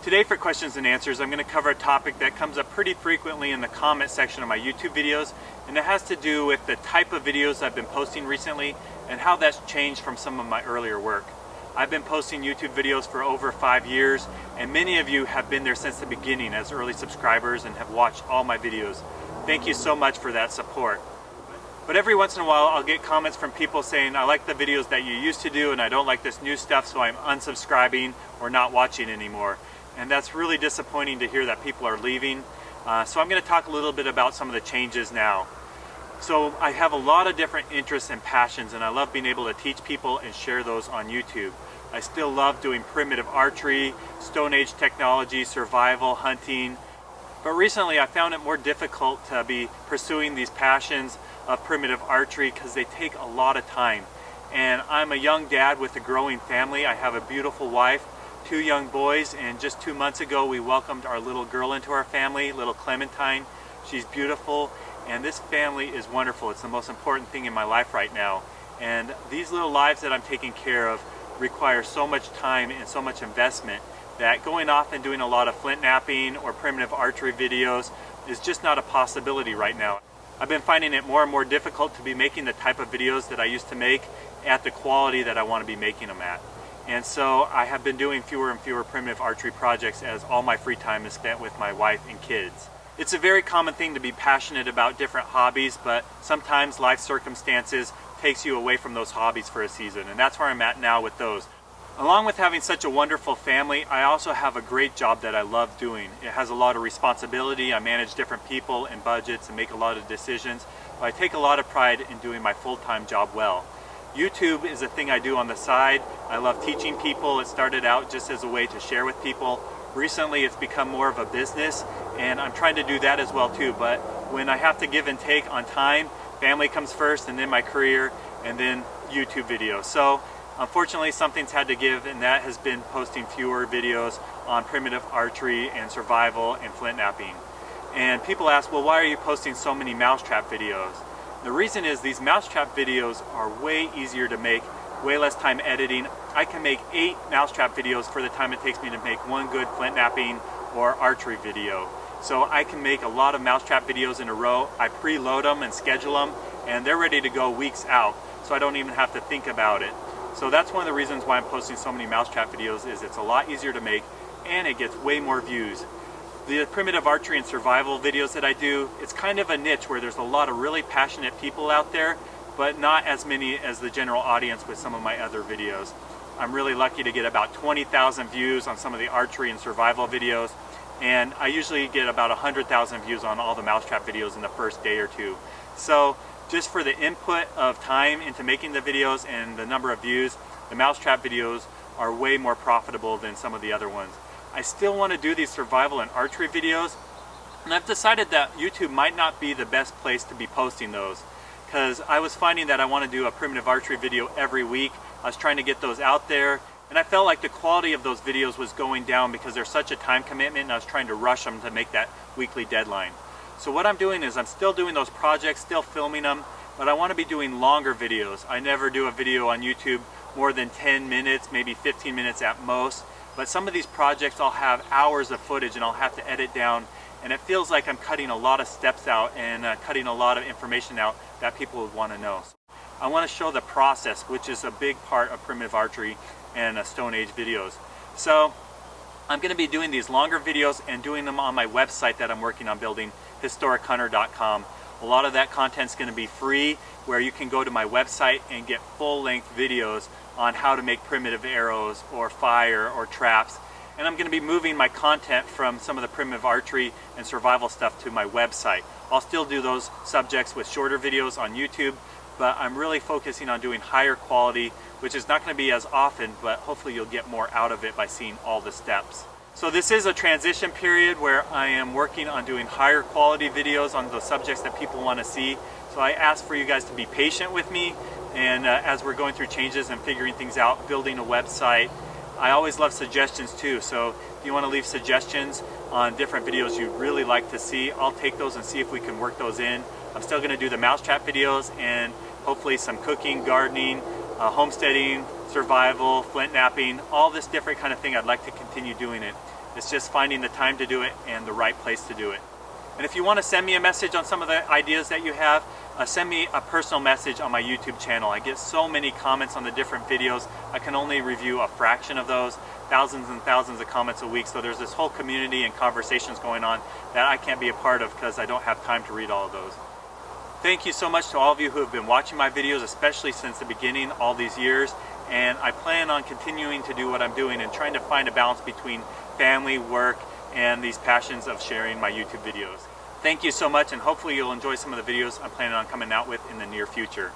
Today for questions and answers, I'm going to cover a topic that comes up pretty frequently in the comment section of my YouTube videos, and it has to do with the type of videos I've been posting recently and how that's changed from some of my earlier work. I've been posting YouTube videos for over 5 years, and many of you have been there since the beginning as early subscribers and have watched all my videos. Thank you so much for that support. But every once in a while I'll get comments from people saying, I like the videos that you used to do and I don't like this new stuff, so I'm unsubscribing or not watching anymore. And that's really disappointing to hear that people are leaving. So I'm going to talk a little bit about some of the changes now. So I have a lot of different interests and passions, and I love being able to teach people and share those on YouTube. I still love doing primitive archery, Stone Age technology, survival, hunting. But recently I found it more difficult to be pursuing these passions of primitive archery because they take a lot of time. And I'm a young dad with a growing family. I have a beautiful wife, 2 young boys, and just 2 months ago we welcomed our little girl into our family, little Clementine. She's beautiful, and this family is wonderful. It's the most important thing in my life right now. And these little lives that I'm taking care of require so much time and so much investment that going off and doing a lot of Flintknapping or primitive archery videos is just not a possibility right now. I've been finding it more and more difficult to be making the type of videos that I used to make at the quality that I want to be making them at. And so I have been doing fewer and fewer primitive archery projects as all my free time is spent with my wife and kids. It's a very common thing to be passionate about different hobbies, but sometimes life circumstances takes you away from those hobbies for a season, and that's where I'm at now with those. Along with having such a wonderful family, I also have a great job that I love doing. It has a lot of responsibility. I manage different people and budgets and make a lot of decisions, but I take a lot of pride in doing my full-time job well. YouTube is a thing I do on the side. I love teaching people. It started out just as a way to share with people. Recently it's become more of a business, and I'm trying to do that as well too, but when I have to give and take on time, family comes first, and then my career, and then YouTube videos. So unfortunately something's had to give, and that has been posting fewer videos on primitive archery and survival and Flintknapping. And people ask, well, why are you posting so many mousetrap videos? The reason is these mousetrap videos are way easier to make, way less time editing. I can make 8 mousetrap videos for the time it takes me to make one good Flintknapping or archery video. So I can make a lot of mousetrap videos in a row. I preload them and schedule them, and they're ready to go weeks out, so I don't even have to think about it. So that's one of the reasons why I'm posting so many mousetrap videos, is it's a lot easier to make and it gets way more views. The primitive archery and survival videos that I do, it's kind of a niche where there's a lot of really passionate people out there, but not as many as the general audience with some of my other videos. I'm really lucky to get about 20,000 views on some of the archery and survival videos, and I usually get about 100,000 views on all the mousetrap videos in the first day or two. So just for the input of time into making the videos and the number of views, the mousetrap videos are way more profitable than some of the other ones. I still want to do these survival and archery videos, and I've decided that YouTube might not be the best place to be posting those, because I was finding that I want to do a primitive archery video every week. I was trying to get those out there, and I felt like the quality of those videos was going down because there's such a time commitment, and I was trying to rush them to make that weekly deadline. So what I'm doing is I'm still doing those projects, still filming them, but I want to be doing longer videos. I never do a video on YouTube more than 10 minutes, maybe 15 minutes at most. But some of these projects I'll have hours of footage and I'll have to edit down, and it feels like I'm cutting a lot of steps out and cutting a lot of information out that people would want to know. So I want to show the process, which is a big part of primitive archery and Stone Age videos. So I'm going to be doing these longer videos and doing them on my website that I'm working on building, historichunter.com. A lot of that content is going to be free, where you can go to my website and get full-length videos on how to make primitive arrows or fire or traps. And I'm going to be moving my content from some of the primitive archery and survival stuff to my website. I'll still do those subjects with shorter videos on YouTube, but I'm really focusing on doing higher quality, which is not going to be as often, but hopefully you'll get more out of it by seeing all the steps. So this is a transition period where I am working on doing higher quality videos on the subjects that people want to see. So I ask for you guys to be patient with me, and as we're going through changes and figuring things out, building a website. I always love suggestions too, so if you want to leave suggestions on different videos you'd really like to see, I'll take those and see if we can work those in. I'm still going to do the mousetrap videos and hopefully some cooking, gardening, homesteading, survival, flint knapping, all this different kind of thing. I'd like to continue doing it. It's just finding the time to do it and the right place to do it. And if you want to send me a message on some of the ideas that you have, send me a personal message on my YouTube channel. I get so many comments on the different videos. I can only review a fraction of those. Thousands and thousands of comments a week. So there's this whole community and conversations going on that I can't be a part of because I don't have time to read all of those. Thank you so much to all of you who have been watching my videos, especially since the beginning, all these years. And I plan on continuing to do what I'm doing and trying to find a balance between family, work, and these passions of sharing my YouTube videos. Thank you so much, and hopefully you'll enjoy some of the videos I'm planning on coming out with in the near future.